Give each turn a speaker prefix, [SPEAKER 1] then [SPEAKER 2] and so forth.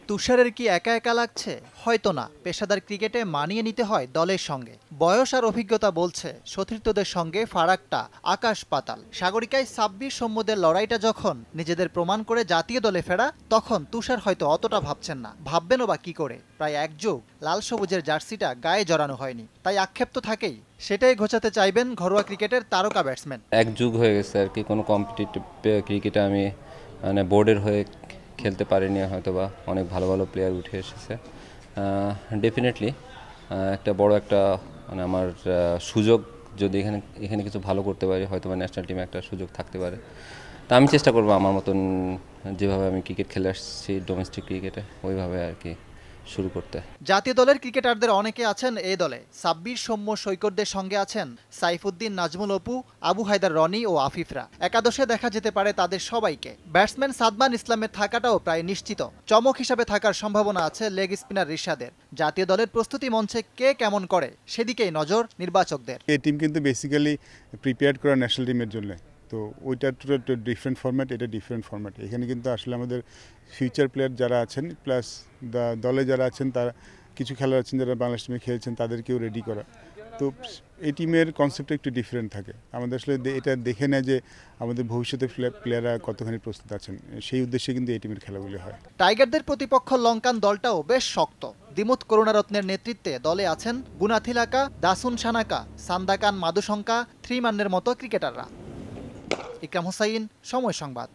[SPEAKER 1] তুষারের কি একা একা লাগছে? হয়তো না। পেশাদার ক্রিকেটে মানিয়ে নিতে হয় দলের সঙ্গে। বয়স আর অভিজ্ঞতা বলছে সতীর্থদের সঙ্গে ফারাকটা আকাশ পাতাল। সাগরিকায় সাব্বির সৌম্যদের লড়াইটা যখন নিজেদের প্রমাণ করে জাতীয় দলে ফেরা, তখন তুষার হয়তো অতটা ভাবছেন না। ভাববেনও বা কি করে? প্রায় এক যুগ লাল সবুজের জার্সিটা গায়ে জড়ানো হয়নি, তাই আক্ষেপ তো থাকেই। সেটাই ঘোচাতে চাইবেন ঘরোয়া ক্রিকেটের তারকা ব্যাটসম্যান।
[SPEAKER 2] এক যুগ হয়ে গেছে আর কি, কোনো কম্পিটিটিভ ক্রিকেটে আমি মানে বোর্ডের হয়ে খেলতে পারিনি, হয়তো বা অনেক ভালো ভালো প্লেয়ার উঠে এসেছে। ডেফিনেটলি একটা বড় একটা মানে আমার সুযোগ, যদি এখানে কিছু ভালো করতে পারি, হয়তো বা ন্যাশনাল টিমে একটা সুযোগ থাকতে পারে। তা আমি চেষ্টা করবো আমার মতন, যেভাবে আমি ক্রিকেট খেলে আসছি ডোমেস্টিক ক্রিকেটে, ওইভাবে আর কি শুরু করতে।
[SPEAKER 1] জাতীয় দলের ক্রিকেটারদের অনেকে আছেন এই দলে। সাব্বির সৌম্য সৈকতদের সঙ্গে আছেন সাইফুদ্দিন, নাজমুল অপু, আবু হায়দার রনি ও আফিফরা। একাদশে দেখা যেতে পারে তাদের সবাইকে। ব্যাটসম্যান সাদমান ইসলামের থাকাটাও প্রায় নিশ্চিত। চমক হিসাবে থাকার সম্ভাবনা আছে লেগ স্পিনার রিশাদের। জাতীয় দলের প্রস্তুতি মঞ্চে কে কেমন করে সেদিকেই নজর নির্বাচকদের।
[SPEAKER 3] এই টিম কিন্তু বেসিক্যালি প্রিপেয়ার করা ন্যাশনাল টিমের জন্য, তো ওইটা তো ডিফারেন্ট ফরম্যাট, এটা ডিফারেন্ট ফরম্যাট। এখানে কিন্তু আসলে আমাদের ফিউচার প্লেয়ার যারা আছেন, প্লাস দলে যারা আছেন, তারা কিছু খেলোয়াড় আছেন যারা বাংলাদেশ টিমে খেলেছেন, তাদেরকেও রেডি করা। তো এই টিমের কনসেপ্টটা একটু ডিফারেন্ট থাকে। আমাদের আসলে এটা দেখে নেয় যে আমাদের ভবিষ্যতে প্লেয়াররা কতখানি প্রস্তুত আছেন, সেই উদ্দেশ্যে কিন্তু এই টিমের খেলাগুলি হয়।
[SPEAKER 1] টাইগারদের প্রতিপক্ষ লঙ্কান দলটাও বেশ শক্ত। দিমুথ করুণারত্নের নেতৃত্বে দলে আছেন গুনাথিলাকা, দাসুন সানাকা, সান্দাকান মাদুশঙ্কা, থ্রিমান্নের মতো ক্রিকেটাররা। ইকরাম হোসাইন, সময় সংবাদ।